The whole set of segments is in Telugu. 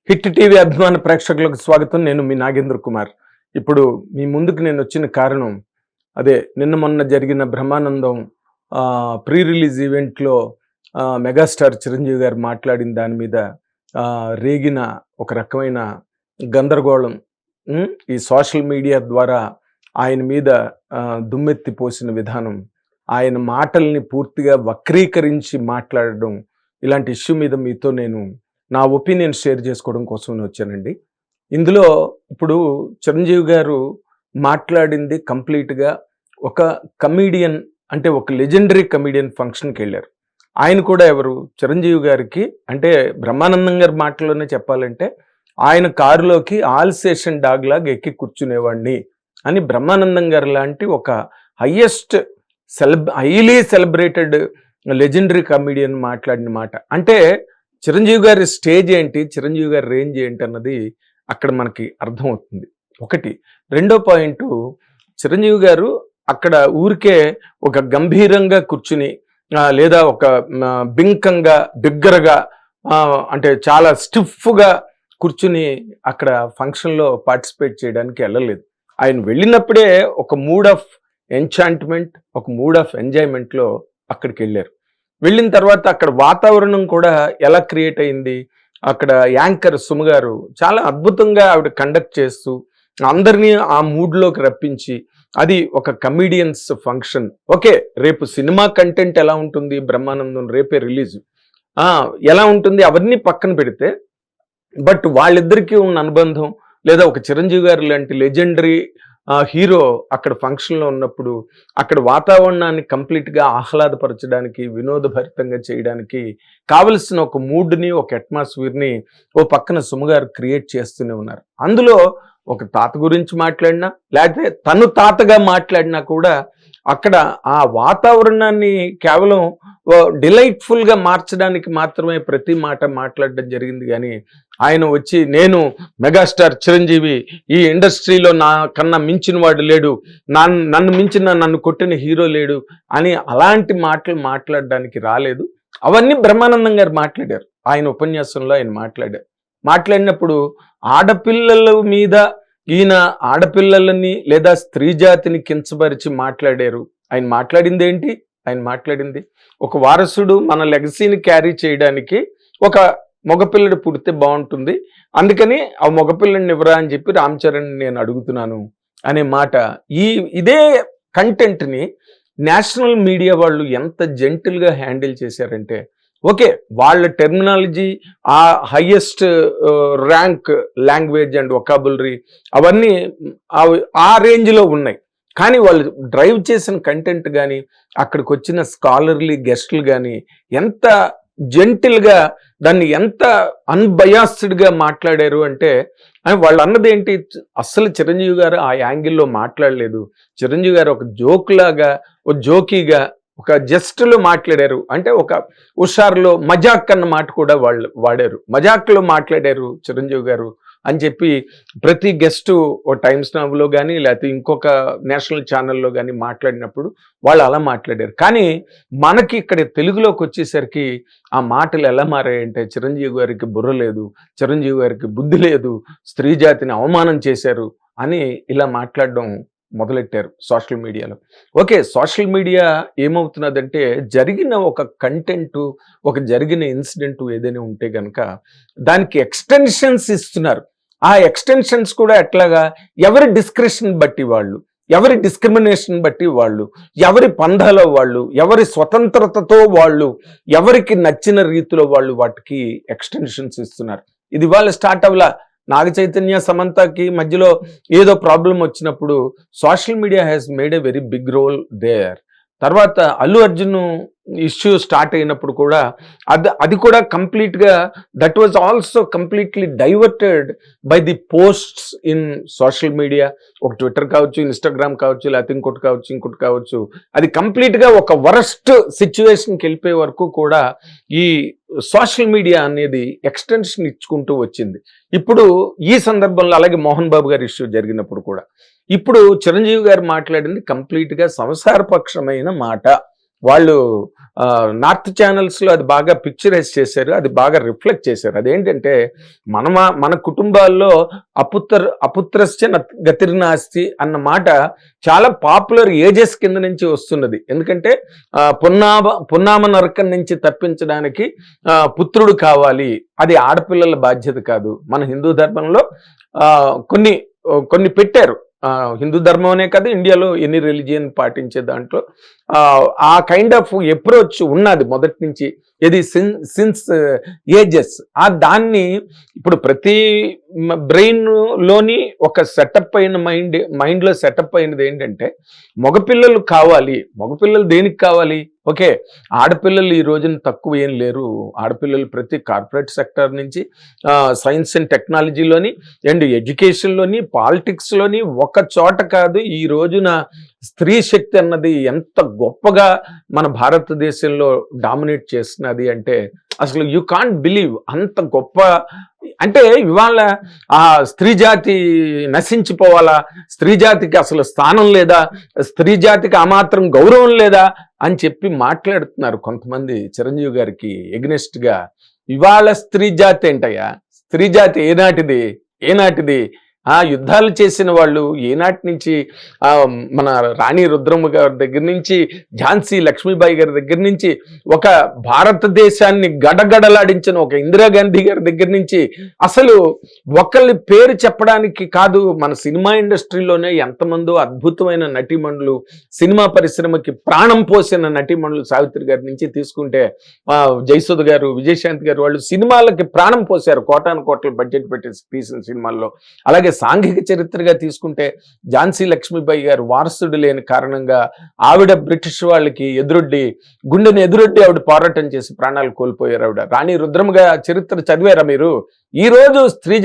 హిట్ టీవీ అభిమాన ప్రేక్షకులకు స్వాగతం. నేను మీ నాగేంద్ర కుమార్. ఇప్పుడు మీ ముందుకు నేను వచ్చిన కారణం అదే నిన్న మొన్న జరిగిన బ్రహ్మానందం ప్రీ రిలీజ్ ఈవెంట్లో మెగాస్టార్ చిరంజీవి గారు మాట్లాడిన దాని మీద రేగిన ఒక రకమైన గందరగోళం. ఈ సోషల్ మీడియా ద్వారా ఆయన మీద దుమ్మెత్తి పోసిన విధానం, ఆయన మాటల్ని పూర్తిగా వక్రీకరించి మాట్లాడడం, ఇలాంటి ఇష్యూ మీద మీతో నేను నా ఒపీనియన్ షేర్ చేసుకోవడం కోసం వచ్చానండి. ఇందులో ఇప్పుడు చిరంజీవి గారు మాట్లాడింది కంప్లీట్గా ఒక కమీడియన్, అంటే ఒక లెజెండరీ కమీడియన్ ఫంక్షన్కి వెళ్ళారు. ఆయన కూడా ఎవరు, చిరంజీవి గారికి అంటే బ్రహ్మానందం గారి మాటల్లోనే చెప్పాలంటే ఆయన కారులోకి ఆల్ స్టేషన్ డాగ్ లాగా ఎక్కి కూర్చునేవాడిని అని బ్రహ్మానందం గారు లాంటి ఒక హైలీ సెలబ్రేటెడ్ లెజెండరీ కమీడియన్ మాట్లాడిన మాట. అంటే చిరంజీవి గారి స్టేజ్ ఏంటి, చిరంజీవి గారి రేంజ్ ఏంటి అన్నది అక్కడ మనకి అర్థమవుతుంది. ఒకటి. రెండో పాయింట్, చిరంజీవి గారు అక్కడ ఊరికే ఒక గంభీరంగా కూర్చుని లేదా ఒక బిగ్గరగా అంటే చాలా స్టిఫ్గా కూర్చుని అక్కడ ఫంక్షన్లో పార్టిసిపేట్ చేయడానికి వెళ్ళలేదు. ఆయన వెళ్ళినప్పుడే ఒక మూడ్ ఆఫ్ ఎంచాంట్మెంట్, ఒక మూడ్ ఆఫ్ ఎంజాయ్మెంట్లో అక్కడికి వెళ్ళారు. వెళ్ళిన తర్వాత అక్కడ వాతావరణం కూడా ఎలా క్రియేట్ అయింది, అక్కడ యాంకర్ సుమ గారు చాలా అద్భుతంగా ఆవిడ కండక్ట్ చేస్తూ అందరినీ ఆ మూడ్లోకి రప్పించి, అది ఒక కమీడియన్స్ ఫంక్షన్. ఓకే, రేపు సినిమా కంటెంట్ ఎలా ఉంటుంది, బ్రహ్మానందం రేపే రిలీజ్ ఎలా ఉంటుంది అవన్నీ పక్కన పెడితే, బట్ వాళ్ళిద్దరికీ ఉన్న అనుబంధం, లేదా ఒక చిరంజీవి గారు లాంటి లెజెండరీ హీరో అక్కడ ఫంక్షన్లో ఉన్నప్పుడు అక్కడ వాతావరణాన్ని కంప్లీట్గా ఆహ్లాదపరచడానికి, వినోదభరితంగా చేయడానికి కావలసిన ఒక మూడ్ని, ఒక అట్మాస్ఫియర్ని ఓ పక్కన సుమగారు క్రియేట్ చేస్తూనే ఉన్నారు. అందులో ఒక తాత గురించి మాట్లాడినా, లేకపోతే తను తాతగా మాట్లాడినా కూడా అక్కడ ఆ వాతావరణాన్ని కేవలం డిలైట్ఫుల్గా మార్చడానికి మాత్రమే ప్రతి మాట మాట్లాడడం జరిగింది. కానీ ఆయన వచ్చి నేను మెగాస్టార్ చిరంజీవి, ఈ ఇండస్ట్రీలో నా కన్నా మించిన వాడు లేడు, నన్ను మించిన, నన్ను కొట్టిన హీరో లేడు అని అలాంటి మాటలు మాట్లాడడానికి రాలేదు. అవన్నీ బ్రహ్మానందం గారు మాట్లాడారు. ఆయన ఉపన్యాసంలో ఆయన మాట్లాడినప్పుడు ఆడపిల్లల మీద ఈయన ఆడపిల్లలని లేదా స్త్రీ జాతిని కించపరిచి మాట్లాడారు. ఆయన మాట్లాడింది ఏంటి, ఆయన మాట్లాడింది ఒక వారసుడు మన లెగసీని క్యారీ చేయడానికి ఒక మగపిల్లడు పుడితే బాగుంటుంది, అందుకని ఆ మగపిల్లడిని ఇవ్వరా అని చెప్పి రామ్ చరణ్ నేను అడుగుతున్నాను అనే మాట. ఇదే కంటెంట్ని నేషనల్ మీడియా వాళ్ళు ఎంత జెంటిల్గా హ్యాండిల్ చేశారంటే, ఓకే వాళ్ళ టెర్మినాలజీ, ఆ highest rank language and vocabulary అవన్నీ ఆ రేంజ్లో ఉన్నాయి. కానీ వాళ్ళు డ్రైవ్ చేసిన కంటెంట్ కానీ, అక్కడికి వచ్చిన స్కాలర్లీ గెస్టులు కానీ ఎంత జెంటిల్గా దాన్ని ఎంత అన్బయాస్డ్గా మాట్లాడారు అంటే, వాళ్ళు అన్నది ఏంటి, అస్సలు చిరంజీవి గారు ఆ యాంగిల్లో మాట్లాడలేదు. చిరంజీవి గారు ఒక జోక్లాగా, ఒక జోకీగా, ఒక జస్ట్లో మాట్లాడారు. అంటే ఒక హుషారులో మజాక్ అన్న మాట కూడా వాళ్ళు వాడారు. మజాక్లో మాట్లాడారు చిరంజీవి గారు అని చెప్పి ప్రతి గెస్టు ఓ టైమ్స్ నవ్లో కానీ లేకపోతే ఇంకొక నేషనల్ ఛానల్లో కానీ మాట్లాడినప్పుడు వాళ్ళు అలా మాట్లాడారు. కానీ మనకి ఇక్కడ తెలుగులోకి వచ్చేసరికి ఆ మాటలు ఎలా మారాయంటే, చిరంజీవి గారికి బుర్ర లేదు, చిరంజీవి గారికి బుద్ధి లేదు, స్త్రీ జాతిని అవమానం చేశారు అని ఇలా మాట్లాడడం మొదలెట్టారు సోషల్ మీడియాలో. ఓకే, సోషల్ మీడియా ఏమవుతున్నదంటే, జరిగిన ఒక కంటెంటు, ఒక జరిగిన ఇన్సిడెంట్ ఏదైనా ఉంటే కనుక దానికి ఎక్స్టెన్షన్స్ ఇస్తున్నారు. ఆ ఎక్స్టెన్షన్స్ కూడా ఎట్లాగా, ఎవరి డిస్క్రిప్షన్ బట్టి వాళ్ళు, ఎవరి డిస్క్రిమినేషన్ బట్టి వాళ్ళు, ఎవరి పంధాలో వాళ్ళు, ఎవరి స్వతంత్రతతో వాళ్ళు, ఎవరికి నచ్చిన రీతిలో వాళ్ళు వాటికి ఎక్స్టెన్షన్స్ ఇస్తున్నారు. ఇది వాళ్ళు స్టార్ట్ అవ్వలా. నాగ చైతన్య సమంతకి మధ్యలో ఏదో ప్రాబ్లం వచ్చినప్పుడు social media has made a very big role there. తర్వాత అల్లు అర్జున్ ఇష్యూ స్టార్ట్ అయినప్పుడు కూడా అది కూడా కంప్లీట్గా that was also completely diverted by the posts in social media. ఒక ట్విట్టర్ కావచ్చు, ఇన్స్టాగ్రామ్ కావచ్చు, లేకపోతే ఇంకోటి కావచ్చు, అది కంప్లీట్గా ఒక వరస్ట్ సిచ్యువేషన్కి వెళ్ళిపోయే వరకు కూడా ఈ సోషల్ మీడియా అనేది ఎక్స్టెన్షన్ ఇచ్చుకుంటూ వచ్చింది. ఇప్పుడు ఈ సందర్భంలో అలాగే మోహన్ బాబు గారి ఇష్యూ జరిగినప్పుడు కూడా ఇప్పుడు చిరంజీవి గారు మాట్లాడింది కంప్లీట్గా సంసారపక్షమైన మాట. వాళ్ళు నార్త్ ఛానల్స్లో అది బాగా పిక్చరైజ్ చేశారు, అది బాగా రిఫ్లెక్ట్ చేశారు. అదేంటంటే మన కుటుంబాల్లో అపుత్రస్య గతిర్నాస్తి అన్న మాట చాలా పాపులర్ ఏజెస్ కింద నుంచి వస్తున్నది. ఎందుకంటే పున్నామ నరకం నుంచి తప్పించడానికి పుత్రుడు కావాలి, అది ఆడపిల్లల బాధ్యత కాదు. మన హిందూ ధర్మంలో కొన్ని పెట్టారు. హిందూ ధర్మం అనే కాదు, ఇండియాలో ఎన్ని రిలీజియన్ పాటించే దాంట్లో ఆ కైండ్ ఆఫ్ అప్రోచ్ ఉన్నది మొదటి నుంచి. ఇది సిన్స్ ఏజెస్. దాన్ని ఇప్పుడు ప్రతి బ్రెయిన్లోని ఒక సెటప్ అయిన మైండ్లో సెటప్ అయినది ఏంటంటే మగపిల్లలు కావాలి. మగపిల్లలు దేనికి కావాలి? ఓకే, ఆడపిల్లలు ఈ రోజున తక్కువ ఏం లేరు. ఆడపిల్లలు ప్రతి కార్పొరేట్ సెక్టర్ నుంచి సైన్స్ అండ్ టెక్నాలజీలోని అండ్ ఎడ్యుకేషన్లోని పాలిటిక్స్లోని ఒక చోట కాదు. ఈ రోజున స్త్రీ శక్తి అన్నది ఎంత గొప్పగా మన భారతదేశంలో డామినేట్ చేస్తున్నది అంటే అసలు యూ కాంట్ బిలీవ్. అంత గొప్ప అంటే ఇవాళ ఆ స్త్రీ జాతి నశించిపోవాలా, స్త్రీ జాతికి అసలు స్థానం లేదా, స్త్రీ జాతికి ఆ మాత్రం గౌరవం లేదా అని చెప్పి మాట్లాడుతున్నారు కొంతమంది చిరంజీవి గారికి ఎగ్నెస్ట్గా. ఇవాళ స్త్రీ జాతి ఏంటయ్యా? స్త్రీ జాతి ఏనాటిది? యుద్ధాలు చేసిన వాళ్ళు ఏనాటి నుంచి, మన రాణి రుద్రమ్మ గారి దగ్గర నుంచి, ఝాన్సీ లక్ష్మీబాయి గారి దగ్గర నుంచి, ఒక భారతదేశాన్ని గడగడలాడించిన ఒక ఇందిరాగాంధీ గారి దగ్గర నుంచి, అసలు ఒకళ్ళ పేరు చెప్పడానికి కాదు, మన సినిమా ఇండస్ట్రీలోనే ఎంతమందో అద్భుతమైన నటీమణులు, సినిమా పరిశ్రమకి ప్రాణం పోసిన నటీమణులు, సావిత్రి గారి నుంచి తీసుకుంటే జయసుధ గారు, విజయశాంతి గారు, వాళ్ళు సినిమాలకి ప్రాణం పోసారు. కోటాను కోట్ల బడ్జెట్ పెట్టి తీసిన సినిమాల్లో. అలాగే సాంఘిక చరిత్రగా తీసుకుంటే ఝాన్సీ లక్ష్మీబాయి గారు వారసుడు లేని కారణంగా ఆవిడ బ్రిటిష్ వాళ్ళకి గుండెని ఎదురొడ్డి ఆవిడ పోరాటం చేసి ప్రాణాలు కోల్పోయారు. ఆవిడ రాణి రుద్రమ్మగా చరిత్ర చదివారా మీరు? ఈ రోజు స్త్రీ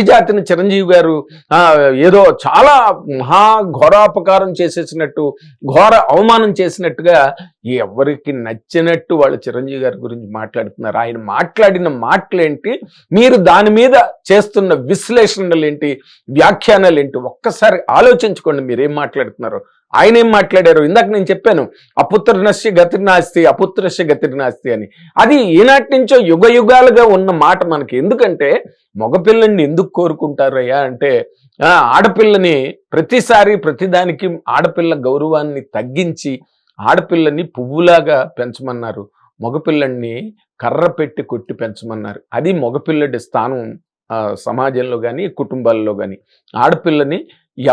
జాతిని చిరంజీవి గారు ఏదో చాలా మహా ఘోరాపకారం చేసేసినట్టు, ఘోర అవమానం చేసినట్టుగా ఎవరికి నచ్చినట్టు వాళ్ళు చిరంజీవి గారి గురించి మాట్లాడుతున్నారు. ఆయన మాట్లాడిన మాటలేంటి, మీరు దాని మీద చేస్తున్న విశ్లేషణలు ఏంటి, వ్యాఖ్యానాలు ఏంటి, ఒక్కసారి ఆలోచించుకోండి మీరేం మాట్లాడుతున్నారో. ఆయన ఏం మాట్లాడారు? ఇందాక నేను చెప్పాను, అపుత్రస్య గతిర్నాస్తి అని. అది ఈనాటి నుంచో యుగ యుగాలుగా ఉన్న మాట మనకి. ఎందుకంటే మగపిల్లని ఎందుకు కోరుకుంటారయ్యా అంటే, ఆడపిల్లని ప్రతిదానికి ఆడపిల్ల గౌరవాన్ని తగ్గించి ఆడపిల్లని పువ్వులాగా పెంచమన్నారు, మగపిల్లల్ని కర్ర పెట్టి కొట్టి పెంచమన్నారు. అది మగపిల్లడి స్థానం సమాజంలో కానీ కుటుంబాల్లో కానీ. ఆడపిల్లని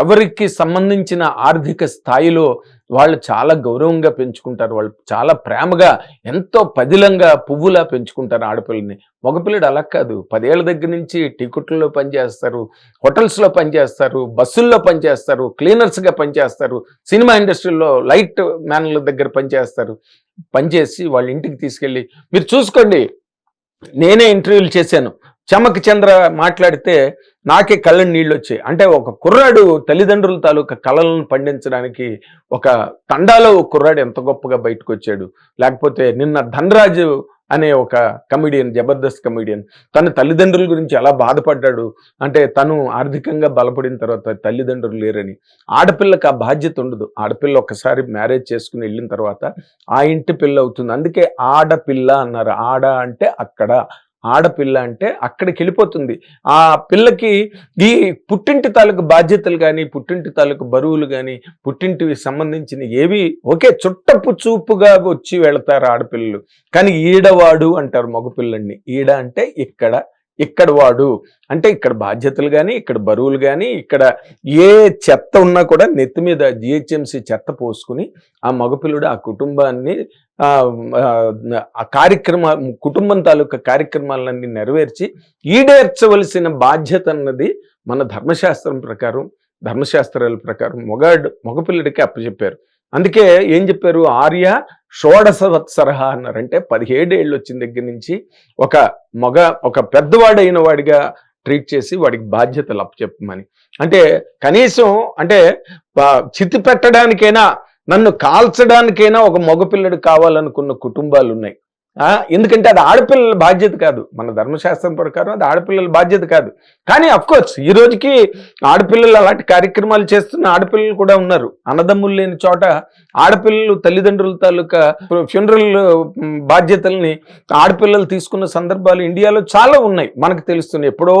ఎవరికి సంబంధించిన ఆర్థిక స్థాయిలో వాళ్ళు చాలా గౌరవంగా పెంచుకుంటారు, వాళ్ళు చాలా ప్రేమగా ఎంతో పదిలంగా పువ్వులా పెంచుకుంటారు ఆడపిల్లని. మగపిల్లడు అలా కాదు. 10 ఏళ్ల దగ్గర నుంచి టికెట్లలో పనిచేస్తారు, హోటల్స్లో పనిచేస్తారు, బస్సుల్లో పనిచేస్తారు, క్లీనర్స్గా పనిచేస్తారు, సినిమా ఇండస్ట్రీలో లైట్ మ్యాన్ల దగ్గర పనిచేసి వాళ్ళ ఇంటికి తీసుకెళ్ళి, మీరు చూసుకోండి, నేనే ఇంటర్వ్యూలు చేశాను. చమక్ చంద్ర మాట్లాడితే నాకే కళ్ళని నీళ్ళు వచ్చాయి. అంటే ఒక కుర్రాడు తల్లిదండ్రుల తాలూకా కళలను పండించడానికి ఒక తండాలో కుర్రాడు ఎంత గొప్పగా బయటకు వచ్చాడు. లేకపోతే నిన్న ధనరాజు అనే ఒక కమిడియన్, జబర్దస్త్ కమిడియన్, తన తల్లిదండ్రుల గురించి ఎలా బాధపడ్డాడు అంటే, తను ఆర్థికంగా బలపడిన తర్వాత తల్లిదండ్రులు లేరని. ఆడపిల్లకి ఆ బాధ్యత ఉండదు. ఆడపిల్ల ఒకసారి మ్యారేజ్ చేసుకుని వెళ్ళిన తర్వాత ఆ ఇంటి పిల్ల అవుతుంది. అందుకే ఆడపిల్ల అన్నారు. ఆడ అంటే అక్కడ, ఆడపిల్ల అంటే అక్కడికి వెళ్ళిపోతుంది. ఆ పిల్లకి ఈ పుట్టింటి తాలూకు బాధ్యతలు కానీ, పుట్టింటి తాలూకు బరువులు కానీ, పుట్టింటివి సంబంధించిన ఏవి ఒకే చుట్టపు చూపుగా వచ్చి వెళతారు ఆడపిల్లలు. కానీ ఈడవాడు అంటారు మగపిల్లల్ని. ఈడ అంటే ఇక్కడ వాడు అంటే ఇక్కడ బాధ్యతలు కానీ, ఇక్కడ బరువులు కానీ, ఇక్కడ ఏ చెత్త ఉన్నా కూడా నెత్తి మీద GHMC చెత్త పోసుకుని ఆ మగపిల్లుడు ఆ కుటుంబాన్ని కుటుంబం తాలూకా కార్యక్రమాలన్నీ నెరవేర్చి ఈడేర్చవలసిన బాధ్యత అన్నది మన ధర్మశాస్త్రాల ప్రకారం మగపిల్లడికి అప్పచెప్పారు. అందుకే ఏం చెప్పారు? ఆర్య షోడశవత్సరహ అన్నారంటే 17 ఏళ్ళు వచ్చిన దగ్గర నుంచి ఒక పెద్దవాడైన వాడిగా ట్రీట్ చేసి వాడికి బాధ్యతలు అప్పచెప్పమని. అంటే కనీసం అంటే చితి పెట్టడానికైనా, నన్ను కాల్చడానికైనా ఒక మగపిల్లడు కావాలనుకున్న కుటుంబాలు ఉన్నాయి. ఎందుకంటే అది ఆడపిల్లల బాధ్యత కాదు, మన ధర్మశాస్త్రం ప్రకారం అది ఆడపిల్లల బాధ్యత కాదు. కానీ అఫ్కోర్స్ ఈ రోజుకి ఆడపిల్లలు అలాంటి కార్యక్రమాలు చేస్తున్న ఆడపిల్లలు కూడా ఉన్నారు. అన్నదమ్ములు లేని చోట ఆడపిల్లలు తల్లిదండ్రుల తాలూకా ఫ్యూనరల్ బాధ్యతల్ని ఆడపిల్లలు తీసుకున్న సందర్భాలు ఇండియాలో చాలా ఉన్నాయి, మనకు తెలుస్తున్నాయి. ఎప్పుడో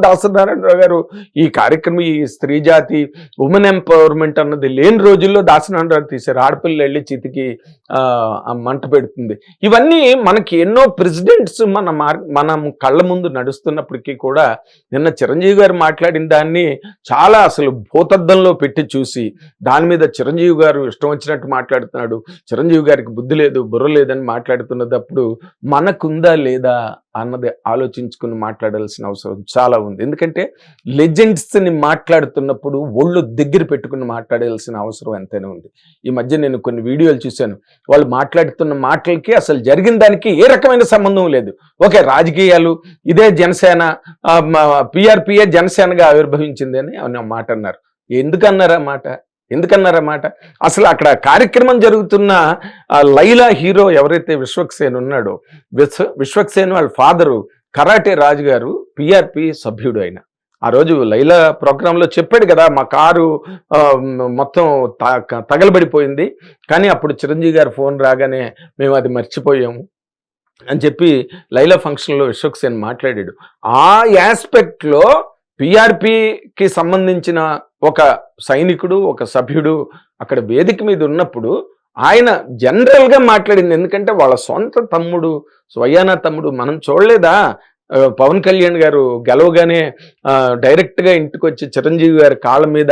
దాసనారాయణరావు గారు ఈ కార్యక్రమం, ఈ స్త్రీ జాతి ఉమెన్ ఎంపవర్మెంట్ అన్నది లేని రోజుల్లో దాసనారాయణరావు తీశారు. ఆడపిల్లలు వెళ్ళి చితికి మంట పెడుతుంది. ఇవన్నీ మనకి ఎన్నో ప్రెసిడెంట్స్ మనం కళ్ళ ముందు నడుస్తున్నప్పటికీ కూడా నిన్న చిరంజీవి గారు మాట్లాడిన దాన్ని చాలా అసలు భూతద్దంలో పెట్టి చూసి దాని మీద చిరంజీవి గారు ఇష్టం వచ్చినట్టు మాట్లాడుతున్నాడు, చిరంజీవి గారికి బుద్ధి లేదు బుర్ర లేదని మాట్లాడుతున్నప్పుడు మనకుందా లేదా అన్నది ఆలోచించుకుని మాట్లాడాల్సిన అవసరం చాలా ఉంది. ఎందుకంటే లెజెండ్స్ని మాట్లాడుతున్నప్పుడు ఒళ్ళు దగ్గర పెట్టుకుని మాట్లాడాల్సిన అవసరం ఎంతైనా ఉంది. ఈ మధ్య నేను కొన్ని వీడియోలు చూశాను, వాళ్ళు మాట్లాడుతున్న మాటలకి అసలు జరిగిన దానికి ఏ రకమైన సంబంధం లేదు. ఓకే, రాజకీయాలు ఇదే జనసేన పిఆర్పిఏ జనసేనగా ఆవిర్భవించింది అని మాట అన్నారు. ఎందుకన్నారా మాట అసలు అక్కడ కార్యక్రమం జరుగుతున్న లైలా హీరో ఎవరైతే విశ్వక్సేన్ ఉన్నాడో, విశ్వక్సేన్ వాళ్ళ ఫాదరు కరాటే రాజు గారు పిఆర్పి సభ్యుడు. ఆయన ఆ రోజు లైలా ప్రోగ్రాంలో చెప్పాడు కదా, మా కారు మొత్తం తగలబడిపోయింది, కానీ అప్పుడు చిరంజీవి గారు ఫోన్ రాగానే మేము అది మర్చిపోయాము అని చెప్పి లైలా ఫంక్షన్లో విశ్వక్సేన్ మాట్లాడాడు. ఆ యాస్పెక్ట్లో పిఆర్పికి సంబంధించిన ఒక సైనికుడు, ఒక సభ్యుడు అక్కడ వేదిక మీద ఉన్నప్పుడు ఆయన జనరల్గా మాట్లాడింది. ఎందుకంటే వాళ్ళ సొంత తమ్ముడు, స్వయానా తమ్ముడు. మనం చూడలేదా పవన్ కళ్యాణ్ గారు గెలవగానే డైరెక్ట్గా ఇంటికి వచ్చి చిరంజీవి గారి కాళ్ళ మీద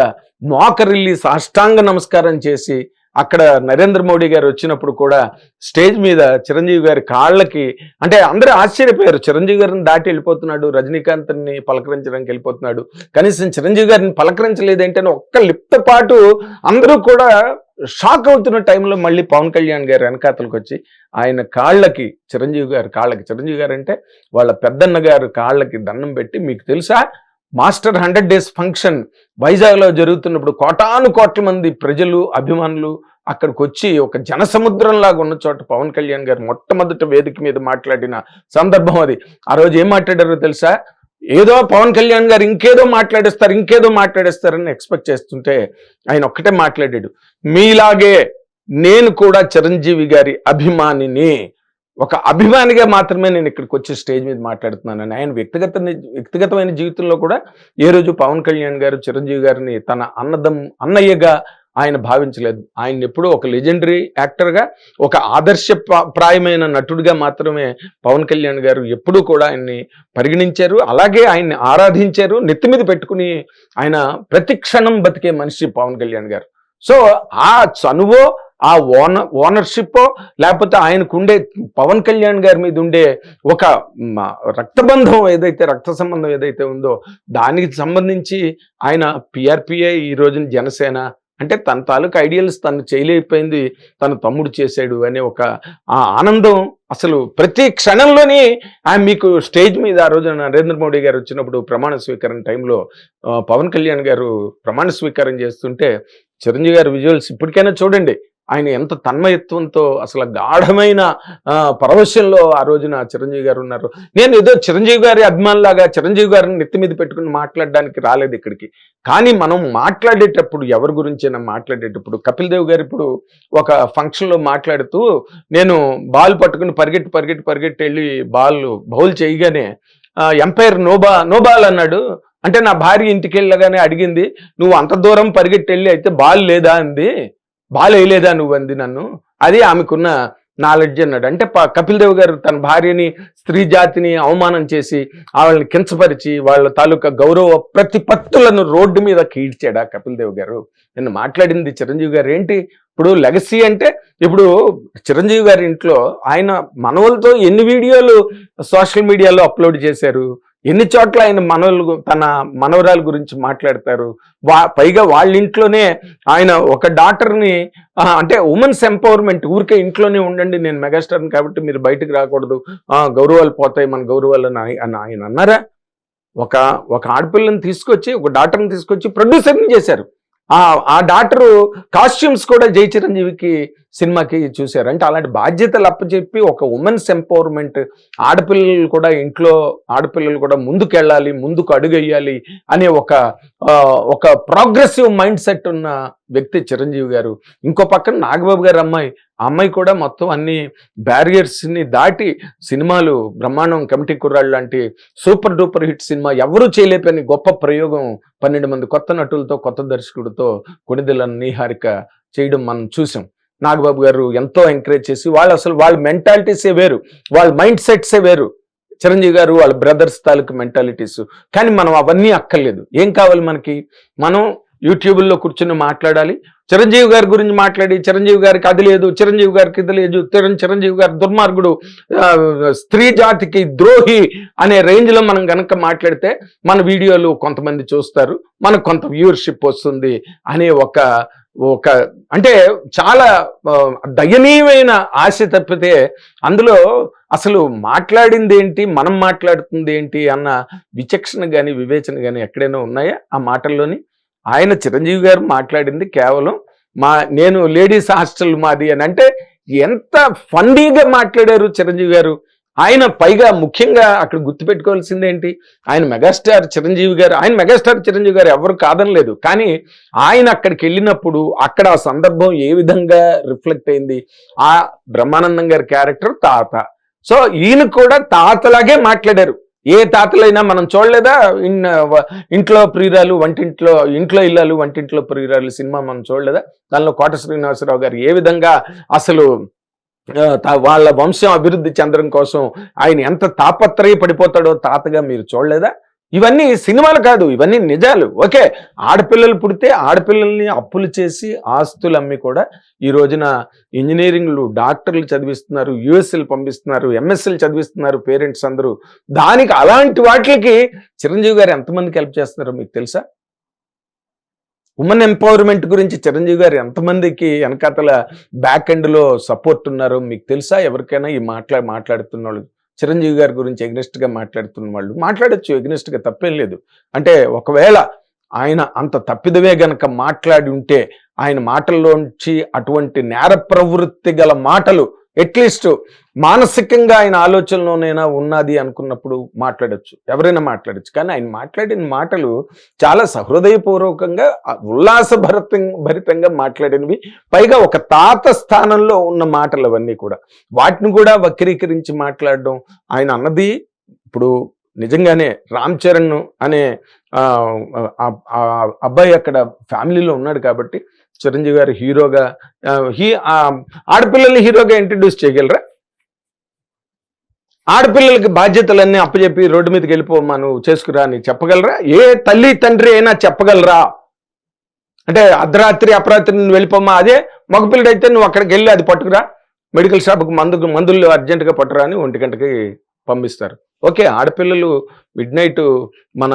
మోకరిల్లి సాష్టాంగ నమస్కారం చేసి, అక్కడ నరేంద్ర మోడీ గారు వచ్చినప్పుడు కూడా స్టేజ్ మీద చిరంజీవి గారి కాళ్ళకి, అంటే అందరూ ఆశ్చర్యపోయారు, చిరంజీవి గారిని దాటి వెళ్ళిపోతున్నాడు, రజనీకాంత్ని పలకరించడానికి వెళ్ళిపోతున్నాడు, కనీసం చిరంజీవి గారిని పలకరించలేదేంటని ఒక్క లిప్త పాటు అందరూ కూడా షాక్ అవుతున్న టైంలో మళ్ళీ పవన్ కళ్యాణ్ గారు వెనకాతలకు వచ్చి ఆయన కాళ్ళకి, చిరంజీవి గారు అంటే వాళ్ళ పెద్దన్న గారు కాళ్ళకి దండం పెట్టి, మీకు తెలుసా మాస్టర్ 100 days ఫంక్షన్ వైజాగ్లో జరుగుతున్నప్పుడు కోటాను కోట్ల మంది ప్రజలు, అభిమానులు అక్కడికి వచ్చి ఒక జనసముద్రంలాగా ఉన్న చోట పవన్ కళ్యాణ్ గారు మొట్టమొదటి వేదిక మీద మాట్లాడిన సందర్భం అది. ఆ రోజు ఏం మాట్లాడారో తెలుసా? ఏదో పవన్ కళ్యాణ్ గారు ఇంకేదో మాట్లాడేస్తారని ఎక్స్పెక్ట్ చేస్తుంటే ఆయన ఒక్కటే మాట్లాడాడు, మీలాగే నేను కూడా చిరంజీవి గారి అభిమానిని, ఒక అభిమానిగా మాత్రమే నేను ఇక్కడికి వచ్చి స్టేజ్ మీద మాట్లాడుతున్నానని. ఆయన వ్యక్తిగతమైన జీవితంలో కూడా ఏ రోజు పవన్ కళ్యాణ్ గారు చిరంజీవి గారిని తన అన్నయ్యగా ఆయన భావించలేదు. ఆయన ఎప్పుడూ ఒక లెజెండరీ యాక్టర్గా, ఒక ఆదర్శప్రాయమైన నటుడిగా మాత్రమే పవన్ కళ్యాణ్ గారు ఎప్పుడూ కూడా ఆయన్ని పరిగణించారు, అలాగే ఆయన్ని ఆరాధించారు, నెత్తి మీద పెట్టుకుని ఆయన ప్రతి క్షణం బతికే మనిషి పవన్ కళ్యాణ్ గారు. సో ఆ చనువో, ఆ ఓనర్షిప్, లేకపోతే ఆయనకుండే పవన్ కళ్యాణ్ గారి మీద ఉండే ఒక రక్తబంధం ఏదైతే, రక్త సంబంధం ఏదైతే ఉందో దానికి సంబంధించి ఆయన పిఆర్పిఏ ఈ రోజున జనసేన అంటే తన తాలూకు ఐడియల్స్ తను చేయలేకపోయింది, తన తమ్ముడు చేశాడు అనే ఒక ఆనందం అసలు ప్రతి క్షణంలోని ఆయన మీకు స్టేజ్ మీద ఆ రోజు నరేంద్ర మోడీ గారు వచ్చినప్పుడు ప్రమాణ స్వీకరణ టైంలో పవన్ కళ్యాణ్ గారు ప్రమాణ స్వీకారం చేస్తుంటే చిరంజీవి గారు విజువల్స్ ఇప్పటికైనా చూడండి, ఆయన ఎంత తన్మయత్వంతో అసలు గాఢమైన పరవశంలో ఆ రోజున చిరంజీవి గారు ఉన్నారు. నేను ఏదో చిరంజీవి గారి అభిమానులాగా చిరంజీవి గారిని నెత్తి మీద పెట్టుకుని మాట్లాడడానికి రాలేదు ఇక్కడికి. కానీ మనం మాట్లాడేటప్పుడు, ఎవరి గురించైనా మాట్లాడేటప్పుడు, కపిల్ దేవ్ గారు ఇప్పుడు ఒక ఫంక్షన్లో మాట్లాడుతూ నేను బాల్ పట్టుకుని పరిగెట్టి వెళ్ళి బౌల్ చేయగానే ఎంపైర్ నోబాల్ అన్నాడు. అంటే నా భార్య ఇంటికి వెళ్ళగానే అడిగింది, నువ్వు అంత దూరం పరిగెట్టి వెళ్ళి అయితే బాల్ లేదా అంది, బాల్ వేయలేదా నువ్వు అంది నన్ను, అది ఆమెకున్న నాలెడ్జ్ అన్నాడు. అంటే కపిల్ దేవ్ గారు తన భార్యని, స్త్రీ జాతిని అవమానం చేసి, వాళ్ళని కించపరిచి, వాళ్ళ తాలూకా గౌరవ ప్రతిపత్తులను రోడ్డు మీద కీడ్చాడా కపిల్ దేవ్ గారు? నిన్ను మాట్లాడింది చిరంజీవి గారు. ఏంటి ఇప్పుడు లెగసీ అంటే, ఇప్పుడు చిరంజీవి గారి ఇంట్లో ఆయన మనవలతో ఎన్ని వీడియోలు సోషల్ మీడియాలో అప్లోడ్ చేశారు, ఎన్ని చోట్ల ఆయన తన మనవరాల గురించి మాట్లాడతారు. పైగా వాళ్ళ ఇంట్లోనే ఆయన ఒక డాటర్ని, అంటే ఉమెన్స్ ఎంపవర్మెంట్, ఊరికే ఇంట్లోనే ఉండండి, నేను మెగాస్టార్ని కాబట్టి మీరు బయటకు రాకూడదు, గౌరవాలు పోతాయి మన గౌరవాలు అని ఆయన అన్నారా? ఒక ఆడపిల్లని తీసుకొచ్చి, ఒక డాటర్ని తీసుకొచ్చి ప్రొడ్యూసర్ని చేశారు. ఆ డాటరు కాస్ట్యూమ్స్ కూడా జై చిరంజీవికి సినిమాకి చూశారు. అంటే అలాంటి బాధ్యతలు అప్పచెప్పి ఒక ఉమెన్స్ ఎంపవర్మెంట్, ఆడపిల్లలు కూడా ముందుకెళ్ళాలి, ముందుకు అడుగెయ్యాలి అనే ఒక ప్రోగ్రెసివ్ మైండ్ సెట్ ఉన్న వ్యక్తి చిరంజీవి గారు. ఇంకో పక్కన నాగబాబు గారి అమ్మాయి కూడా మొత్తం అన్ని బ్యారియర్స్ని దాటి సినిమాలు బ్రహ్మాండం, కమిటీ కుర్రాళ్ళు లాంటి సూపర్ డూపర్ హిట్ సినిమా ఎవరూ చేయలేపని గొప్ప ప్రయోగం 12 మంది కొత్త నటులతో, కొత్త దర్శకుడితో కొణిదెల నీహారిక చేయడం మనం చూసాం. నాగబాబు గారు ఎంతో ఎంకరేజ్ చేసి వాళ్ళ మెంటాలిటీసే వేరు, వాళ్ళ మైండ్ సెట్సే వేరు. చిరంజీవి గారు వాళ్ళ బ్రదర్స్ తాలూకు మెంటాలిటీస్. కానీ మనం అవన్నీ అక్కర్లేదు. ఏం కావాలి మనకి? మనం యూట్యూబ్లో కూర్చుని మాట్లాడాలి, చిరంజీవి గారి గురించి మాట్లాడి చిరంజీవి గారికి అది లేదు, చిరంజీవి గారికి ఇది లేదు, చిరంజీవి గారి దుర్మార్గుడు, స్త్రీ జాతికి ద్రోహి అనే రేంజ్లో మనం కనుక మాట్లాడితే మన వీడియోలు కొంతమంది చూస్తారు, మనకు కొంత వ్యూవర్షిప్ వస్తుంది అనే ఒక అంటే చాలా దయనీయమైన ఆశ తప్పితే అందులో అసలు మాట్లాడింది ఏంటి, మనం మాట్లాడుతుంది ఏంటి అన్న విచక్షణ కానీ వివేచన కానీ ఎక్కడైనా ఉన్నాయా ఆ మాటల్లోని? ఆయన చిరంజీవి గారు మాట్లాడింది కేవలం నేను లేడీస్ హాస్టల్ మాది అని. అంటే ఎంత ఫండీగా మాట్లాడారు చిరంజీవి గారు. ఆయన పైగా ముఖ్యంగా అక్కడ గుర్తుపెట్టుకోవాల్సింది ఏంటి, ఆయన మెగాస్టార్ చిరంజీవి గారు ఎవరు కాదనలేదు. కానీ ఆయన అక్కడికి వెళ్ళినప్పుడు అక్కడ ఆ సందర్భం ఏ విధంగా రిఫ్లెక్ట్ అయింది, ఆ బ్రహ్మానందం గారి క్యారెక్టర్ తాత. సో ఈయన కూడా తాతలాగే మాట్లాడారు. ఏ తాతలైనా మనం చూడలేదా? ఇంట్లో ప్రియురాలు ఇంట్లో ఇల్లాలు వంటింట్లో ప్రియురాలు సినిమా మనం చూడలేదా? దానిలో కోట శ్రీనివాసరావు గారు ఏ విధంగా అసలు వాళ్ళ వంశం అభివృద్ధి చెందడం కోసం ఆయన ఎంత తాపత్రయపడిపోతాడో తాతగా మీరు చూడలేదా? ఇవన్నీ సినిమాలు కాదు, ఇవన్నీ నిజాలు. ఓకే, ఆడపిల్లలు పుడితే ఆడపిల్లల్ని అప్పులు చేసి ఆస్తులు అమ్మి కూడా ఈ రోజున ఇంజనీరింగ్లు, డాక్టర్లు చదివిస్తున్నారు, యుఎస్ఎల్ పంపిస్తున్నారు, ఎంఎస్ఎల్ చదివిస్తున్నారు పేరెంట్స్ అందరూ. దానికి అలాంటి వాటికి చిరంజీవి గారు ఎంతమందికి హెల్ప్ చేస్తున్నారో మీకు తెలుసా? ఉమెన్ ఎంపవర్మెంట్ గురించి చిరంజీవి గారు ఎంతమందికి వెనకాతల బ్యాక్ ఎండ్లో సపోర్ట్ ఉన్నారో మీకు తెలుసా? ఎవరికైనా ఈ మాట్లాడుతున్న వాళ్ళు, చిరంజీవి గారి గురించి ఎగ్నెస్ట్గా మాట్లాడుతున్న వాళ్ళు మాట్లాడచ్చు, ఎగ్నెస్ట్గా తప్పేం లేదు. అంటే ఒకవేళ ఆయన అంత తప్పిదవే గనక మాట్లాడి ఉంటే, ఆయన మాటల్లోంచి అటువంటి నేర ప్రవృత్తి గల మాటలు అట్లీస్ట్ మానసికంగా ఆయన ఆలోచనలోనైనా ఉన్నది అనుకున్నప్పుడు మాట్లాడచ్చు, ఎవరైనా మాట్లాడచ్చు. కానీ ఆయన మాట్లాడిన మాటలు చాలా సహృదయపూర్వకంగా, భరితంగా మాట్లాడినవి. పైగా ఒక తాత స్థానంలో ఉన్న మాటలు అవన్నీ కూడా. వాటిని కూడా వక్రీకరించి మాట్లాడడం. ఆయన అన్నది ఇప్పుడు నిజంగానే రామ్ చరణ్ అనే అబ్బాయి అక్కడ ఫ్యామిలీలో ఉన్నాడు కాబట్టి చిరంజీవి గారు హీరోగా ఆడపిల్లల్ని హీరోగా ఇంట్రడ్యూస్ చేయగలరా? ఆడపిల్లలకి బాధ్యతలన్నీ అప్పచెప్పి రోడ్డు మీదకి వెళ్ళిపోమ్మా నువ్వు చేసుకురా అని చెప్పగలరా? ఏ తల్లి తండ్రి అయినా చెప్పగలరా? అంటే అర్ధరాత్రి అపరాత్రి నువ్వు వెళ్ళిపోమ్మా, అదే మగపిల్లడైతే నువ్వు అక్కడికి వెళ్ళి అది పట్టుకురా, మెడికల్ షాప్కి మందులు అర్జెంటుగా పట్టురా అని 1 గంటకి పంపిస్తారు. ఓకే, ఆడపిల్లలు మిడ్ నైట్ మన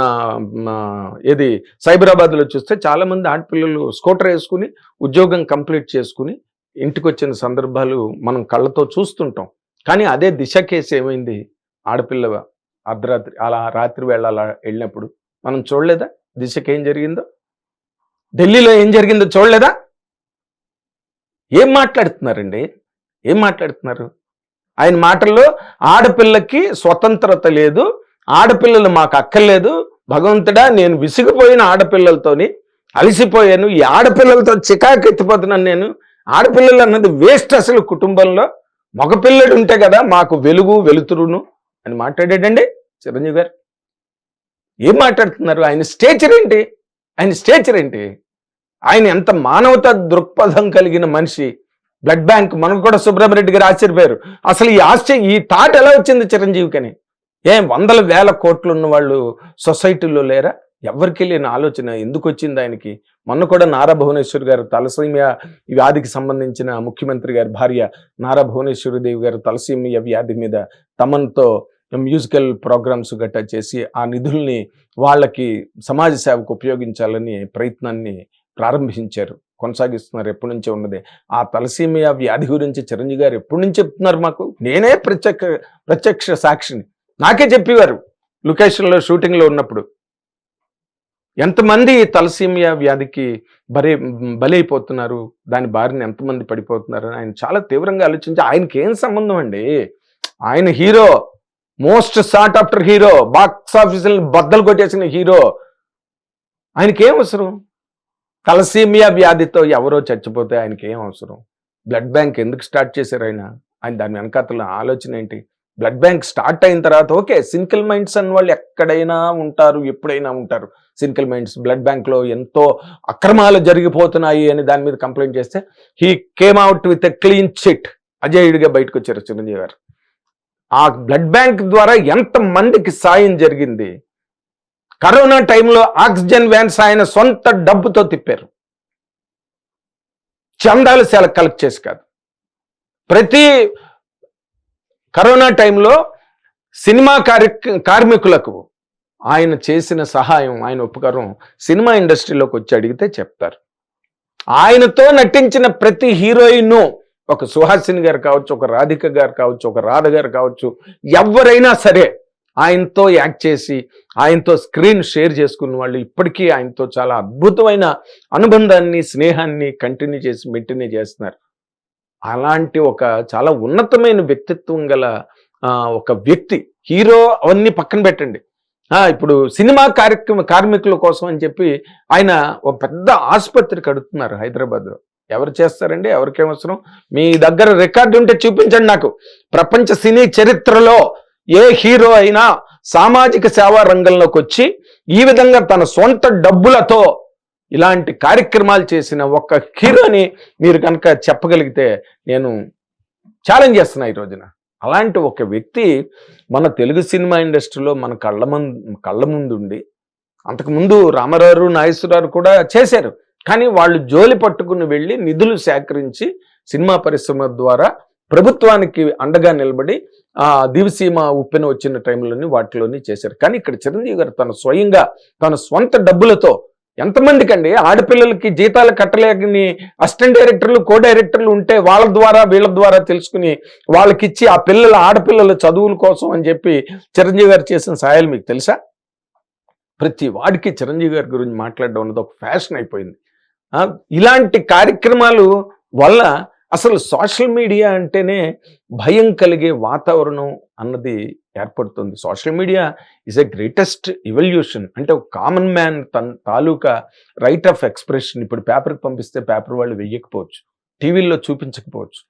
సైబరాబాద్లో చూస్తే చాలామంది ఆడపిల్లలు స్కూటర్ వేసుకుని ఉద్యోగం కంప్లీట్ చేసుకుని ఇంటికి వచ్చిన సందర్భాలు మనం కళ్ళతో చూస్తుంటాం. కానీ అదే దిశ కేసు ఏమైంది? ఆడపిల్ల అర్ధరాత్రి అలా రాత్రి వేళ అలా వెళ్ళినప్పుడు మనం చూడలేదా? దిశకి ఏం జరిగిందో, ఢిల్లీలో ఏం జరిగిందో చూడలేదా? ఏం మాట్లాడుతున్నారండి, ఏం మాట్లాడుతున్నారు? ఆయన మాటల్లో ఆడపిల్లకి స్వతంత్రత లేదు, ఆడపిల్లలు మాకు అక్కర్లేదు, భగవంతుడా నేను విసిగిపోయిన ఆడపిల్లలతోని అలసిపోయాను, ఈ ఆడపిల్లలతో చికాకు ఎత్తిపోతున్నాను నేను, ఆడపిల్లలు అన్నది వేస్ట్ అసలు కుటుంబంలో, మగపిల్లడు ఉంటే కదా మాకు వెలుగు వెలుతురును అని మాట్లాడాడండి చిరంజీవి గారు. ఏం మాట్లాడుతున్నారు? ఆయన స్టేచర్ ఏంటి? ఆయన ఎంత మానవతా దృక్పథం కలిగిన మనిషి. బ్లడ్ బ్యాంక్, మనకు కూడా సుబ్రహ్మరెడ్డి గారు ఆశ్చర్యపోయారు. అసలు ఈ థాట్ ఎలా వచ్చింది చిరంజీవికని? వందల వేల కోట్లు ఉన్న వాళ్ళు సొసైటీలో లేరా? ఎవరికి లేని ఆలోచన ఎందుకు వచ్చింది ఆయనకి? మొన్న కూడా నారా భువనేశ్వరి గారు తలసీమియా వ్యాధికి సంబంధించిన ముఖ్యమంత్రి గారి భార్య నారా భువనేశ్వరి దేవి గారు తలసీమియా వ్యాధి మీద తమన్తో మ్యూజికల్ ప్రోగ్రామ్స్ గట్టా చేసి ఆ నిధుల్ని వాళ్ళకి సమాజ సేవకు ఉపయోగించాలని ప్రయత్నాన్ని ప్రారంభించారు, కొనసాగిస్తున్నారు. ఎప్పటి నుంచో ఉన్నదే. ఆ తలసీమియా వ్యాధి గురించి చిరంజీవి గారు ఎప్పటి నుంచి చెప్తున్నారు మాకు? నేనే ప్రత్యక్ష సాక్షిని. నాకే చెప్పేవారు లొకేషన్లో షూటింగ్లో ఉన్నప్పుడు. ఎంతమంది తలసీమియా వ్యాధికి బలైపోతున్నారు, దాని బారిన ఎంతమంది పడిపోతున్నారు ఆయన చాలా తీవ్రంగా ఆలోచించి, ఆయనకి ఏం సంబంధం అండి? ఆయన hero, most sought after hero, box office బద్దలు కొట్టేసిన హీరో. ఆయనకి ఏం అవసరం? తలసీమియా వ్యాధితో ఎవరో చచ్చిపోతే ఆయనకి ఏం అవసరం? బ్లడ్ బ్యాంక్ ఎందుకు స్టార్ట్ చేశారు ఆయన దాని వెనకాతల ఆలోచన ఏంటి? బ్లడ్ బ్యాంక్ స్టార్ట్ అయిన తర్వాత ఓకే, సినికల్ మైండ్స్ అన్న వాళ్ళు ఎక్కడైనా ఉంటారు, ఎప్పుడైనా ఉంటారు. సినికల్ మైండ్స్ బ్లడ్ బ్యాంక్లో ఎంతో అక్రమాలు జరిగిపోతున్నాయి అని దాని మీద కంప్లైంట్ చేస్తే he came out with a clean chit. అజేయుడిగా బయటకు వచ్చారు చిరంజీవి గారు. ఆ బ్లడ్ బ్యాంక్ ద్వారా ఎంతమందికి సాయం జరిగింది. కరోనా టైంలో ఆక్సిజన్ వ్యాన్స్ ఆయన సొంత డబ్బుతో తిప్పారు, చందాలు కలెక్ట్ చేసి కాదు. ప్రతి కరోనా టైంలో సినిమా కార్మికులకు ఆయన చేసిన సహాయం, ఆయన ఉపకారం సినిమా ఇండస్ట్రీలోకి వచ్చి అడిగితే చెప్తారు. ఆయనతో నటించిన ప్రతి హీరోయిన్, ఒక సుహాసిని గారు కావచ్చు, ఒక రాధిక గారు కావచ్చు, ఒక రాధ గారు కావచ్చు, ఎవరైనా సరే ఆయనతో యాక్ట్ చేసి ఆయనతో స్క్రీన్ షేర్ చేసుకున్న వాళ్ళు ఇప్పటికీ ఆయనతో చాలా అద్భుతమైన అనుబంధాన్ని, స్నేహాన్ని కంటిన్యూ చేసి మెయింటైన్ చేస్తున్నారు. అలాంటి ఒక చాలా ఉన్నతమైన వ్యక్తిత్వం గల ఒక వ్యక్తి, హీరో అవన్నీ పక్కన పెట్టండి. ఇప్పుడు సినిమా కార్మికుల కోసం అని చెప్పి ఆయన ఒక పెద్ద ఆసుపత్రి కడుతున్నారు హైదరాబాద్లో. ఎవరు చేస్తారండి? ఎవరికేమవసరం? మీ దగ్గర రికార్డు ఉంటే చూపించండి నాకు. ప్రపంచ సినీ చరిత్రలో ఏ హీరో అయినా సామాజిక సేవా రంగంలోకి వచ్చి ఈ విధంగా తన సొంత డబ్బులతో ఇలాంటి కార్యక్రమాలు చేసిన ఒక హీరోని మీరు కనుక చెప్పగలిగితే నేను ఛాలెంజ్ చేస్తున్నా ఈ రోజున. అలాంటి ఒక వ్యక్తి మన తెలుగు సినిమా ఇండస్ట్రీలో మన కళ్ళ ముందుండి, అంతకుముందు రామారావు, నాగేశ్వరరావు కూడా చేశారు. కానీ వాళ్ళు జోలి పట్టుకుని వెళ్ళి నిధులు సేకరించి సినిమా పరిశ్రమ ద్వారా ప్రభుత్వానికి అండగా నిలబడి దివిసీమ ఉప్పెన వచ్చిన టైంలోని వాటిలోని చేశారు. కానీ ఇక్కడ చిరంజీవి గారు తన స్వయంగా తన స్వంత డబ్బులతో ఎంతమందికి అండి ఆడపిల్లలకి జీతాలు కట్టలేని అసిస్టెంట్ డైరెక్టర్లు, కో డైరెక్టర్లు ఉంటే వాళ్ళ ద్వారా వీళ్ళ ద్వారా తెలుసుకుని వాళ్ళకిచ్చి ఆ ఆడపిల్లల చదువుల కోసం అని చెప్పి చిరంజీవి గారు చేసిన సహాయాలు మీకు తెలుసా? ప్రతి వాడికి చిరంజీవి గారి గురించి మాట్లాడడం అన్నది ఒక ఫ్యాషన్ అయిపోయింది. ఇలాంటి కార్యక్రమాలు వల్ల అసలు సోషల్ మీడియా అంటేనే భయం కలిగే వాతావరణం అన్నది ఏర్పడుతుంది. Social media is a greatest evolution. అంటే ఒక కామన్ మ్యాన్ తన తాలూకా రైట్ ఆఫ్ ఎక్స్ప్రెషన్ ఇప్పుడు పేపర్కి పంపిస్తే పేపర్ వాళ్ళు వెయ్యకపోవచ్చు, టీవీల్లో చూపించకపోవచ్చు,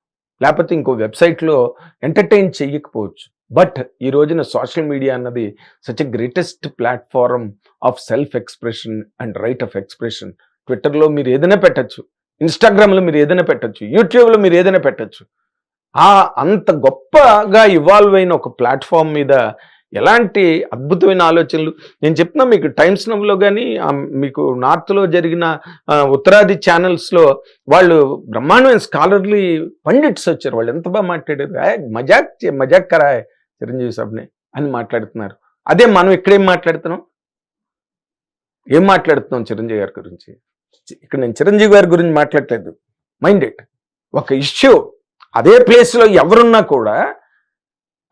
లేకపోతే ఇంకో వెబ్సైట్లో ఎంటర్టైన్ చెయ్యకపోవచ్చు. బట్ ఈ రోజున సోషల్ మీడియా అన్నది such a greatest platform of self expression and right of expression. ట్విట్టర్లో మీరు ఏదైనా పెట్టచ్చు, ఇన్స్టాగ్రామ్లో మీరు ఏదైనా పెట్టచ్చు, యూట్యూబ్లో మీరు ఏదైనా పెట్టచ్చు. అంత గొప్పగా ఇవాల్వ్ అయిన ఒక ప్లాట్ఫామ్ మీద ఎలాంటి అద్భుతమైన ఆలోచనలు. నేను చెప్తున్నా మీకు, టైమ్స్ నవ్లో కానీ మీకు నార్త్లో జరిగిన ఉత్తరాది ఛానల్స్లో వాళ్ళు బ్రహ్మాండమైన స్కాలర్లీ పండిట్స్ వచ్చారు. వాళ్ళు ఎంత బాగా మాట్లాడారు. మజాక్ కరాయ్ చిరంజీవి సాబ్ని అని మాట్లాడుతున్నారు. అదే మనం ఇక్కడేం మాట్లాడుతున్నాం చిరంజీవి గారి గురించి. ఇక్కడ నేను చిరంజీవి గారి గురించి మాట్లాడలేదు. మైండ్ ఇట్, ఒక ఇష్యూ అదే ప్లేస్లో ఎవరున్నా కూడా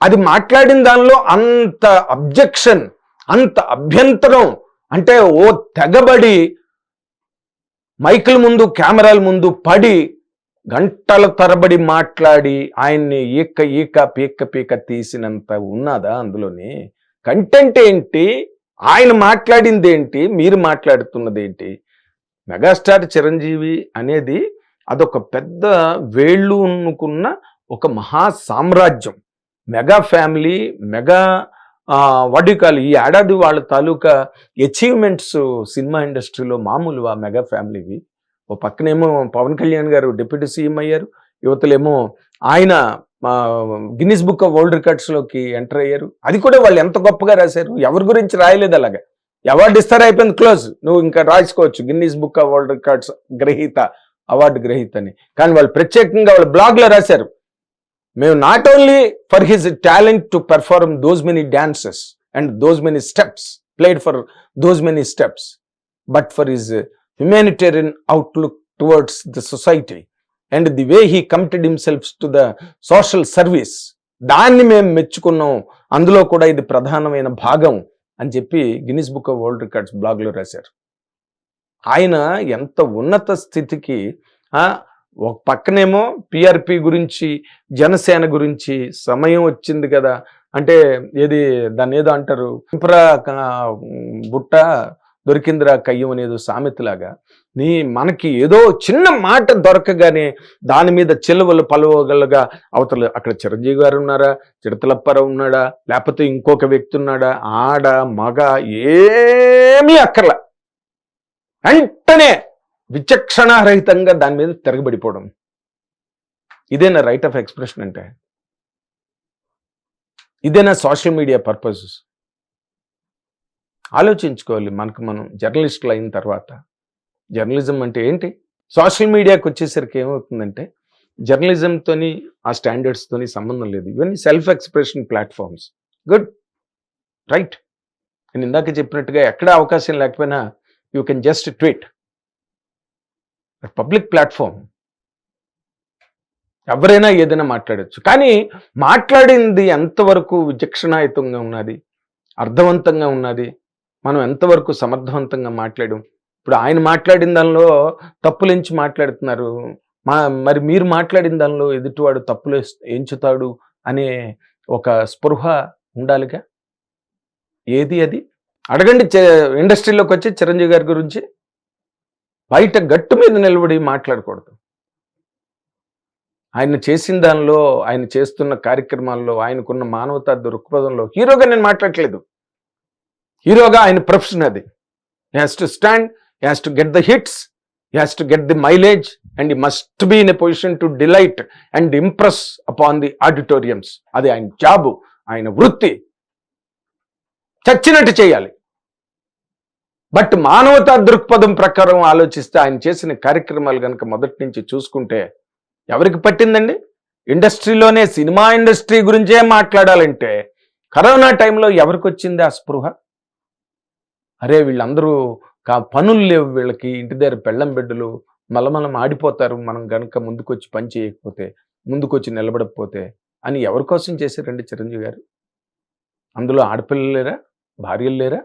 అది మాట్లాడిన దానిలో అంత అబ్జెక్షన్, అంత అభ్యంతరం, అంటే ఓ తెగబడి మైకుల ముందు, కెమెరాల ముందు పడి గంటల తరబడి మాట్లాడి ఆయన్ని పీక తీసినంత ఉన్నదా అందులోని? కంటెంట్ ఏంటి? ఆయన మాట్లాడింది ఏంటి? మీరు మాట్లాడుతున్నది ఏంటి? మెగాస్టార్ చిరంజీవి అనేది అదొక పెద్ద వేళ్ళు ఉన్నకున్న ఒక మహా సామ్రాజ్యం. మెగా ఫ్యామిలీ, మెగా వడికాలు ఈ ఏడాది వాళ్ళ తాలూకా అచీవ్మెంట్స్ సినిమా ఇండస్ట్రీలో మామూలు ఆ మెగా ఫ్యామిలీవి. ఓ పక్కనేమో పవన్ కళ్యాణ్ గారు డిప్యూటీ సీఎం అయ్యారు, యువతలేమో ఆయన గిన్నిస్ బుక్ ఆఫ్ వరల్డ్ రికార్డ్స్లోకి ఎంటర్ అయ్యారు. అది కూడా వాళ్ళు ఎంత గొప్పగా రాశారు. ఎవరి గురించి రాయలేదు. అలాగా అవార్డు ఇస్తారు, అయిపోయింది, క్లోజ్. నువ్వు ఇంకా రాసుకోవచ్చు Guinness book of world records award గ్రహీత అని. కానీ వాళ్ళు ప్రత్యేకంగా వాళ్ళ బ్లాగ్లో రాశారు, మేము not only for his talent to perform those many dances and those many steps, played for those many steps, but for his humanitarian outlook towards the society and the way he committed himself to the social service. దాన్ని మేము మెచ్చుకున్నాం, అందులో కూడా ఇది ప్రధానమైన భాగం అని చెప్పి Guinness book of world records బ్లాగ్లో రాశారు. ఆయన ఎంత ఉన్నత స్థితికి ఒక పక్కనేమో పిఆర్పి గురించి, జనసేన గురించి సమయం వచ్చింది కదా అంటే ఏది దాన్ని ఏదో అంటారు, బుట్ట దొరికిందిరా కయ్యం అనేదో సామెతలాగా మనకి ఏదో చిన్న మాట దొరకగానే దాని మీద చిలువలు పలువగలుగా అవతల అక్కడ చిరంజీవి గారు ఉన్నారా, చిడతలప్పారావు ఉన్నాడా, లేకపోతే ఇంకొక వ్యక్తి ఉన్నాడా, ఆడ మగ ఏమీ అక్కర్లా, వెంటనే విచక్షణారహితంగా దాని మీద తిరగబడిపోవడం. ఇదేనా రైట్ ఆఫ్ ఎక్స్ప్రెషన్ అంటే? ఇదేనా సోషల్ మీడియా పర్పసెస్? ఆలోచించుకోవాలి మనకు మనం జర్నలిస్టులు అయిన తర్వాత. జర్నలిజం అంటే ఏంటి? సోషల్ మీడియాకి వచ్చేసరికి ఏమవుతుందంటే జర్నలిజంతోని ఆ స్టాండర్డ్స్తోని సంబంధం లేదు. ఇవన్నీ self expression platforms. Good, right. నేను ఇందాక చెప్పినట్టుగా ఎక్కడ అవకాశం లేకపోయినా you can just tweet. Public platform, ఎవరైనా ఏదైనా మాట్లాడచ్చు. కానీ మాట్లాడింది ఎంతవరకు విచక్షణాయుతంగా ఉన్నది, అర్థవంతంగా ఉన్నది, మనం ఎంతవరకు సమర్థవంతంగా మాట్లాడాం. ఇప్పుడు ఆయన మాట్లాడిన దానిలో తప్పులెంచి మాట్లాడుతున్నారు, మరి మీరు మాట్లాడిన దానిలో ఎదుటివాడు తప్పులు ఎంచుతాడు అనే ఒక స్పృహ ఉండాలిగా. ఏది అది అడగండి. ఇండస్ట్రీలోకి వచ్చి చిరంజీవి గారి గురించి బయట గట్టు మీద నిలబడి మాట్లాడకూడదు. ఆయన చేసిన దానిలో, ఆయన చేస్తున్న కార్యక్రమాల్లో, ఆయనకున్న మానవతా దృక్పథంలో హీరోగా నేను మాట్లాడట్లేదు. హీరోగా ఆయన ప్రొఫెషన్ అది. He has to stand, he has to get the hits, he has to get the mileage and he must be in a position to delight and impress upon the auditoriums. అది ఆయన జాబు, ఆయన వృత్తి. చచ్చినట్టు చేయాలి. బట్ మానవతా దృక్పథం ప్రకారం ఆలోచిస్తే ఆయన చేసిన కార్యక్రమాలు కనుక మొదటి నుంచి చూసుకుంటే ఎవరికి పట్టిందండి? ఇండస్ట్రీలోనే, సినిమా ఇండస్ట్రీ గురించే మాట్లాడాలంటే కరోనా టైంలో ఎవరికి వచ్చింది ఆ స్పృహ? అరే వీళ్ళందరూ పనులు లేవు, వీళ్ళకి ఇంటి దగ్గర పెళ్ళం బిడ్డలు మలమలం ఆడిపోతారు, మనం గనక ముందుకొచ్చి పని చేయకపోతే, ముందుకొచ్చి నిలబడకపోతే అని ఎవరి కోసం చేశారండి చిరంజీవి గారు? అందులో ఆడపిల్లలు లేరా, భార్యలు లేరా?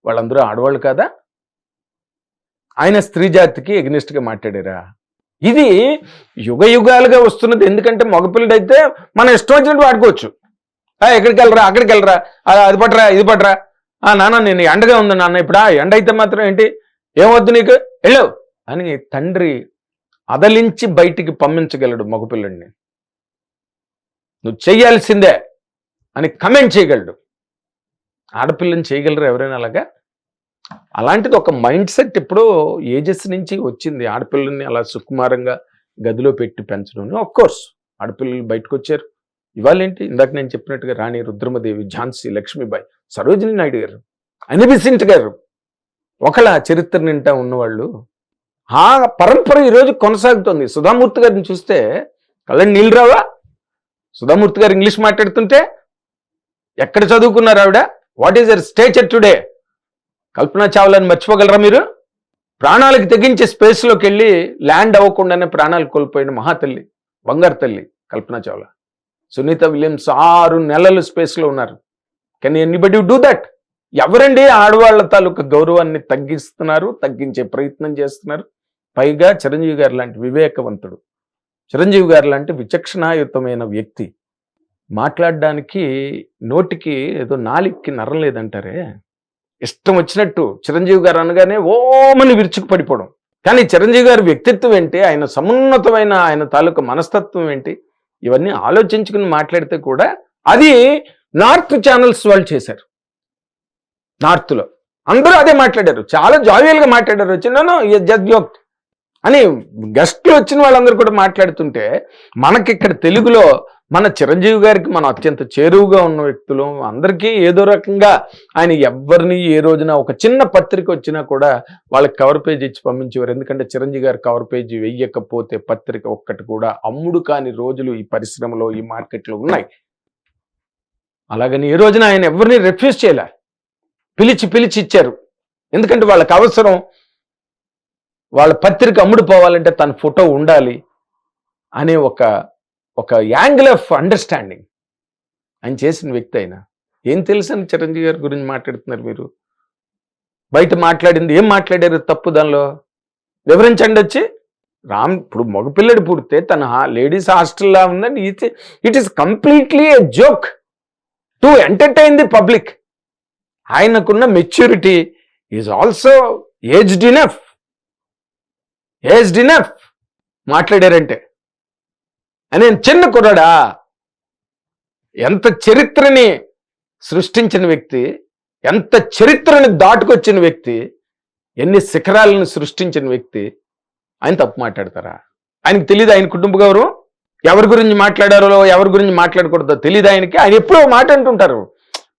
వాళ్ళందరూ ఆడవాళ్ళు కాదా? ఆయన స్త్రీ జాతికి ఎగ్నిస్ట్గా మాట్లాడారా? ఇది యుగ యుగాలుగా వస్తున్నది. ఎందుకంటే మగపిల్లడైతే మనం ఇష్టం వచ్చినట్టు వాడుకోవచ్చు. ఎక్కడికి వెళ్ళరా, అక్కడికి వెళ్ళరా, అది పట్టరా, ఇది పట్టరా, నాన్న నేను ఎండగా ఉంది నాన్న, ఇప్పుడు ఎండ అయితే మాత్రం ఏంటి, ఏమొద్దు నీకు, వెళ్ళవు అని తండ్రి అదలించి బయటికి పంపించగలడు మగపిల్లడిని. నువ్వు చెయ్యాల్సిందే అని కమెంట్ చేయగలడు. ఆడపిల్లని చేయగలరు ఎవరైనా అలాగా? అలాంటిది ఒక మైండ్ సెట్ ఇప్పుడు ఏజెస్ నుంచి వచ్చింది. ఆడపిల్లల్ని అలా సుకుమారంగా గదిలో పెట్టి పెంచడం. ఆఫ్ కోర్స్ ఆడపిల్లలు బయటకు వచ్చారు. ఇవాళేంటి, ఇందాక నేను చెప్పినట్టుగా రాణి రుద్రమదేవి, ఝాన్సీ లక్ష్మీబాయి, సరోజినీ నాయుడు గారు, అనిబిసెంట్ గారు, ఒకళ్ళ చరిత్ర నింటా ఉన్నవాళ్ళు. ఆ పరంపర ఈరోజు కొనసాగుతుంది. సుధామూర్తి గారిని చూస్తే కళ్ళని నీళ్ళు రావా? సుధామూర్తి గారు ఇంగ్లీష్ మాట్లాడుతుంటే ఎక్కడ చదువుకున్నారు ఆవిడ? What is your stature today? Kalpana చావ్లాని మర్చిపోగలరా మీరు? ప్రాణాలకు తెగించే స్పేస్లోకి వెళ్ళి ల్యాండ్ అవ్వకుండానే ప్రాణాలు కోల్పోయిన మహాతల్లి, బంగారు తల్లి కల్పనా చావ్లా. సునీత విలియమ్స్ 6 నెలలు స్పేస్లో ఉన్నారు. Can anybody do that? ఎవరండి ఆడవాళ్ల తాలూకు గౌరవాన్ని తగ్గించే ప్రయత్నం చేస్తున్నారు? పైగా చిరంజీవి గారు లాంటి వివేకవంతుడు, చిరంజీవి గారు లాంటి విచక్షణాయుతమైన వ్యక్తి మాట్లాడడానికి నోటికి ఏదో నాలికి నరం లేదంటారే, ఇష్టం వచ్చినట్టు చిరంజీవి గారు అనగానే ఓమని విరుచుకు పడిపోవడం. కానీ చిరంజీవి గారి వ్యక్తిత్వం ఏంటి, ఆయన సమున్నతమైన ఆయన తాలూకు మనస్తత్వం ఏంటి, ఇవన్నీ ఆలోచించుకుని మాట్లాడితే కూడా అది నార్త్ ఛానల్స్ వాళ్ళు చేశారు. నార్త్లో అందరూ అదే మాట్లాడారు, చాలా జావియల్గా మాట్లాడారు. వచ్చినాను జస్ట్ అని గెస్ట్లు వచ్చిన వాళ్ళందరూ కూడా మాట్లాడుతుంటే, మనకి ఇక్కడ తెలుగులో మన చిరంజీవి గారికి మనం అత్యంత చేరువుగా ఉన్న వ్యక్తులు అందరికీ ఏదో రకంగా ఆయన ఎవరిని ఏ రోజున ఒక చిన్న పత్రిక వచ్చినా కూడా వాళ్ళకి కవర్ పేజ్ ఇచ్చి పంపించేవారు. ఎందుకంటే చిరంజీవి గారు కవర్ పేజీ వెయ్యకపోతే పత్రిక ఒక్కటి కూడా అమ్ముడు కాని రోజులు ఈ పరిశ్రమలో, ఈ మార్కెట్లో ఉన్నాయి. అలాగని ఏ రోజున ఆయన ఎవరిని రిఫ్యూజ్ చేయలే, పిలిచి ఇచ్చారు. ఎందుకంటే వాళ్ళకి అవసరం, వాళ్ళ పత్రిక అమ్ముడుపోవాలంటే తన ఫోటో ఉండాలి అనే ఒక యాంగిల్ ఆఫ్ అండర్స్టాండింగ్ ఆయన చేసిన వ్యక్తి. అయినా ఏం తెలుసని చిరంజీవి గారి గురించి మాట్లాడుతున్నారు మీరు? బయట మాట్లాడింది ఏం మాట్లాడారు తప్పు దానిలో వివరించండి వచ్చి. ఇప్పుడు మగపిల్లడు పుడితే తన లేడీస్ హాస్టల్లా ఉందండి. It is completely a joke to entertain the public. ఆయనకున్న maturity is also aged enough మాట్లాడారంటే. అని చిన్న కుర్రాడా, ఎంత చరిత్రని సృష్టించిన వ్యక్తి, ఎంత చరిత్రని దాటుకొచ్చిన వ్యక్తి, ఎన్ని శిఖరాలను సృష్టించిన వ్యక్తి ఆయన తప్పు మాట్లాడతారా? ఆయనకు తెలియదు ఆయన కుటుంబ గౌరవం, ఎవరి గురించి మాట్లాడారో ఎవరి గురించి మాట్లాడకూడదో తెలియదు ఆయనకి. ఆయన ఎప్పుడో మాట అంటుంటారు.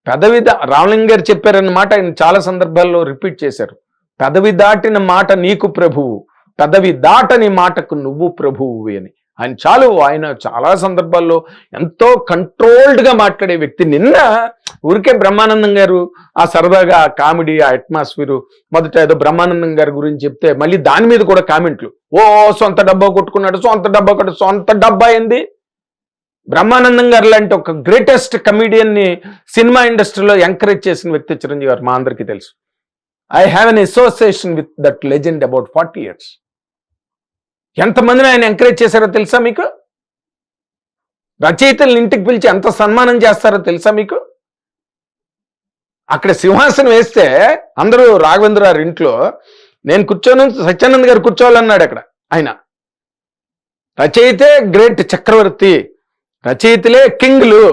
పెదవి రామలింగ గారు చెప్పారన్నమాట ఆయన చాలా సందర్భాల్లో రిపీట్ చేశారు. పెదవి దాటిన మాట నీకు ప్రభువు, పెదవి దాటని మాటకు నువ్వు ప్రభువు అని. ఆయన చాలా సందర్భాల్లో ఎంతో కంట్రోల్డ్గా మాట్లాడే వ్యక్తి. నిన్న ఊరికే బ్రహ్మానందం గారు ఆ సరదాగా ఆ కామెడీ, ఆ అట్మాస్ఫియర్, మొదట ఏదో బ్రహ్మానందం గారి గురించి చెప్తే మళ్ళీ దాని మీద కూడా కామెంట్లు. సొంత డబ్బా కొట్టుకున్నాడు, సొంత డబ్బా ఏంది? బ్రహ్మానందం గారు లాంటి ఒక గ్రేటెస్ట్ కమీడియన్ని సినిమా ఇండస్ట్రీలో ఎంకరేజ్ చేసిన వ్యక్తి చిరంజీవి గారు, మా అందరికీ తెలుసు. I have an association with that legend about 40 years. ఎంతమందిని ఆయన ఎంకరేజ్ చేశారో తెలుసా మీకు? రచయితలను ఇంటికి పిలిచి ఎంత సన్మానం చేస్తారో తెలుసా మీకు? అక్కడ సింహాసనం వేస్తే అందరూ రాఘవేంద్ర గారి ఇంట్లో నేను కూర్చోను, సత్యానంద్ గారు కూర్చోవాలన్నాడు అక్కడ. ఆయన రచయితే గ్రేట్ చక్రవర్తి, రచయితలే కింగ్లు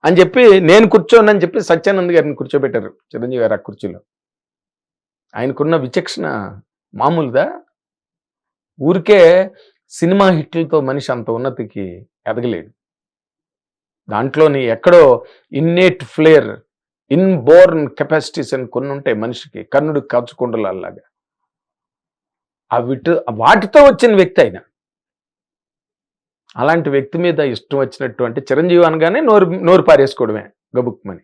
అని చెప్పి నేను కూర్చోనని చెప్పి సత్యానంద్ గారిని కూర్చోబెట్టారు చిరంజీవి గారు ఆ కుర్చీలో. ఆయనకున్న విచక్షణ మామూలుదా? ఊరికే సినిమా హిట్లతో మనిషి అంత ఉన్నతికి ఎదగలేడు. దాంట్లోని ఎక్కడో ఇన్నేట్ ఫ్లేర్, ఇన్బోర్న్ కెపాసిటీస్ అని కొన్ని ఉంటాయి మనిషికి, కన్నుడు కాచుకుండలాగా. వాటితో వచ్చిన వ్యక్తి ఆయన. అలాంటి వ్యక్తి మీద ఇష్టం వచ్చినట్టు అంటే చిరంజీవి అనగానే నోరు పారేసుకోవడమే గబుక్మని.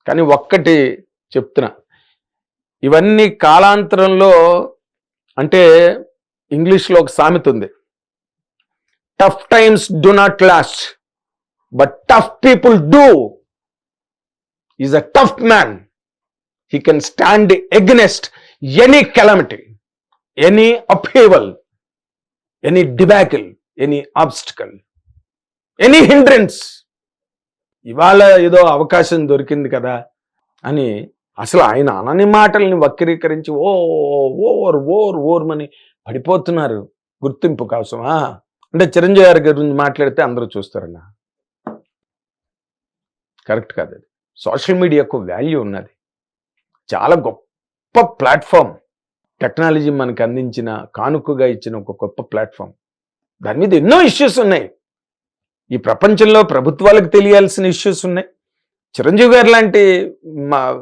కానీ ఒక్కటి చెప్తున్నా, ఇవన్నీ కాలాంతరంలో, అంటే ఇంగ్లీష్లో ఒక సామెత ఉంది, tough times do not last but tough people do. Is a tough man, he can stand against any calamity, any upheaval, any debacle, any obstacle, any hindrance. ఇవాళ ఏదో అవకాశం దొరికింది కదా అని అసలు ఆయన అనని మాటల్ని వక్రీకరించి ఓర్మని పడిపోతున్నారు గుర్తింపు కోసమా. అంటే చిరంజీవి గారి గురించి మాట్లాడితే అందరూ చూస్తారన్న. కరెక్ట్ కాదు అది. సోషల్ మీడియాకు వాల్యూ ఉన్నది, చాలా గొప్ప ప్లాట్ఫామ్. టెక్నాలజీ మనకు అందించిన, కానుకగా ఇచ్చిన ఒక గొప్ప ప్లాట్ఫామ్. దాని మీద ఎన్నో ఇష్యూస్ ఉన్నాయి. ఈ ప్రపంచంలో ప్రభుత్వాలకు తెలియాల్సిన ఇష్యూస్ ఉన్నాయి. చిరంజీవి గారు లాంటి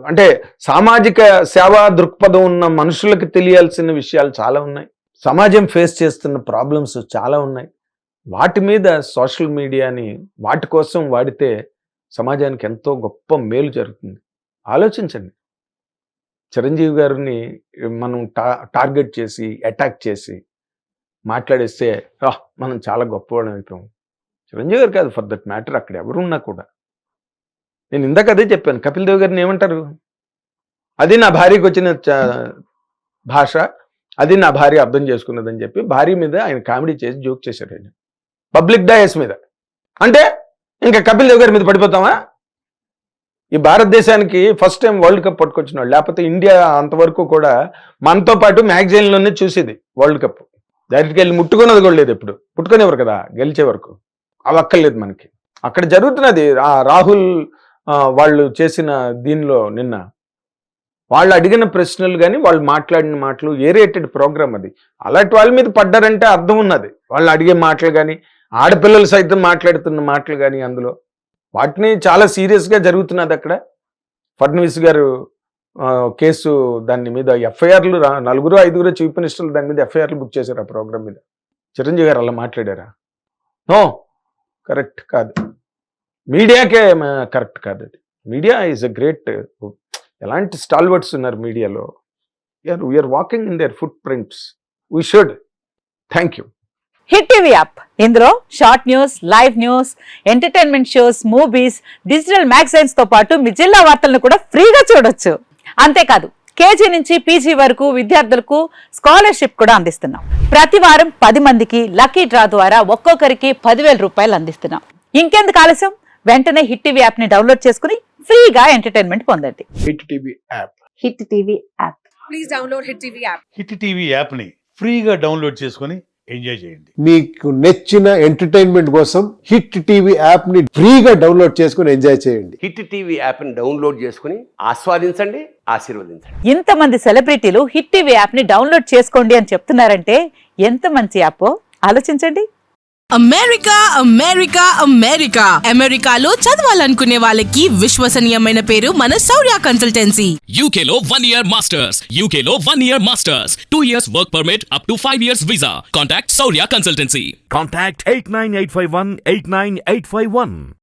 అంటే సామాజిక సేవా దృక్పథం ఉన్న మనుషులకు తెలియాల్సిన విషయాలు చాలా ఉన్నాయి. సమాజం ఫేస్ చేస్తున్న ప్రాబ్లమ్స్ చాలా ఉన్నాయి. వాటి మీద సోషల్ మీడియాని వాటి కోసం వాడితే సమాజానికి ఎంతో గొప్ప మేలు జరుగుతుంది. ఆలోచించండి. చిరంజీవి గారిని మనం టార్గెట్ చేసి, అటాక్ చేసి మాట్లాడేస్తే మనం చాలా గొప్పవాళ్ళం అయిపోయాం. చిరంజీవి గారు కాదు, ఫర్ దట్ మ్యాటర్ అక్కడ ఎవరున్నా కూడా. నేను ఇందాక అదే చెప్పాను, కపిల్ దేవ్ గారిని ఏమంటారు, అది నా భార్యకు వచ్చిన భాష, అది నా భార్య అర్థం చేసుకున్నదని చెప్పి భార్య మీద ఆయన కామెడీ చేసి జోక్ చేశారు ఆయన పబ్లిక్ డయాస్ మీద. అంటే ఇంకా కపిల్ దేవ్ గారి మీద పడిపోతామా? ఈ భారతదేశానికి ఫస్ట్ టైం వరల్డ్ కప్ పట్టుకొచ్చినాడు. లేకపోతే ఇండియా అంతవరకు కూడా మనతో పాటు మ్యాగజైన్లోనే చూసేది వరల్డ్ కప్. డైరెక్ట్గా వెళ్ళి ముట్టుకున్నది కూడా లేదు. ఎప్పుడు ముట్టుకునేవారు కదా గెలిచే వరకు, అవి అక్కర్లేదు మనకి. అక్కడ జరుగుతున్నది రాహుల్ వాళ్ళు చేసిన దీనిలో నిన్న వాళ్ళు అడిగిన ప్రశ్నలు కానీ వాళ్ళు మాట్లాడిన మాటలు ఏరేటెడ్ ప్రోగ్రామ్ అది. అలాంటి వాళ్ళ మీద పడ్డారంటే అర్థం ఉన్నది. వాళ్ళు అడిగే మాటలు కానీ, ఆడపిల్లలు సైతం మాట్లాడుతున్న మాటలు కానీ, అందులో వాటిని చాలా సీరియస్గా జరుగుతున్నది అక్కడ. ఫడ్నవీస్ గారు కేసు దాని మీద ఎఫ్ఐఆర్లు 4-5 చీఫ్ మినిస్టర్లు దాని మీద ఎఫ్ఐఆర్లు బుక్ చేశారు ఆ ప్రోగ్రామ్ మీద. చిరంజీవి గారు అలా మాట్లాడారా? నో, కరెక్ట్ కాదు. మీడియాకే కరెక్ట్ కాదు అది. మీడియా ఈజ్ అ గ్రేట్, ఎలాంటి స్టాల్వర్డ్స్ ఉన్నారు మీడియాలో. We are walking in their footprints. We should. Thank you. Hit TV app, ఇందులో short news, live news, entertainment shows, movies, digital magazines తో పాటు మీ జిల్లా వార్తలను కూడా ఫ్రీగా చూడొచ్చు. అంతేకాదు కేజీ నుంచి పీజీ వరకు విద్యార్థులకు స్కాలర్షిప్ కూడా అందిస్తున్నాం. ప్రతి వారం 10 మందికి లక్కీ డ్రా ద్వారా ఒక్కొక్కరికి 10,000 రూపాయలు అందిస్తున్నాం. ఇంకెందుకు ఆలస్యం, వెంటనే హిట్ టీవీ యాప్ ని డౌన్లోడ్ చేసుకుని ఫ్రీగా ఎంటర్టైన్మెంట్ పొందండి. Hit TV app. Hit TV app. Please download Hit TV app. Hit TV యాప్ని ఫ్రీగా డౌన్లోడ్ చేసుకొని ఎంజాయ్ చేయండి. మీకు నచ్చిన ఎంటర్టైన్మెంట్ కోసం హిట్ టీవీ యాప్ ని ఫ్రీగా డౌన్లోడ్ చేసుకుని ఎంజాయ్ చేయండి. హిట్ టీవీ యాప్ని డౌన్లోడ్ చేసుకుని ఆస్వాదించండి, ఆశీర్వదించండి. ఇంతమంది సెలబ్రిటీలు హిట్ టీవీ యాప్ ని డౌన్లోడ్ చేసుకోండి అని చెప్తున్నారంటే ఎంత మంచి యాప్ ఆలోచించండి. అమెరికా అమెరికా అమెరికా అమెరికాలో చదవాలనుకునే వాళ్ళకి విశ్వసనీయమైన పేరు మన శౌర్య consultancy. UK Law 1 Year Masters. UK Law 1 Year Masters. 2 years work permit up to 5 years visa. Contact Saurya Consultancy. Contact 89851 89851.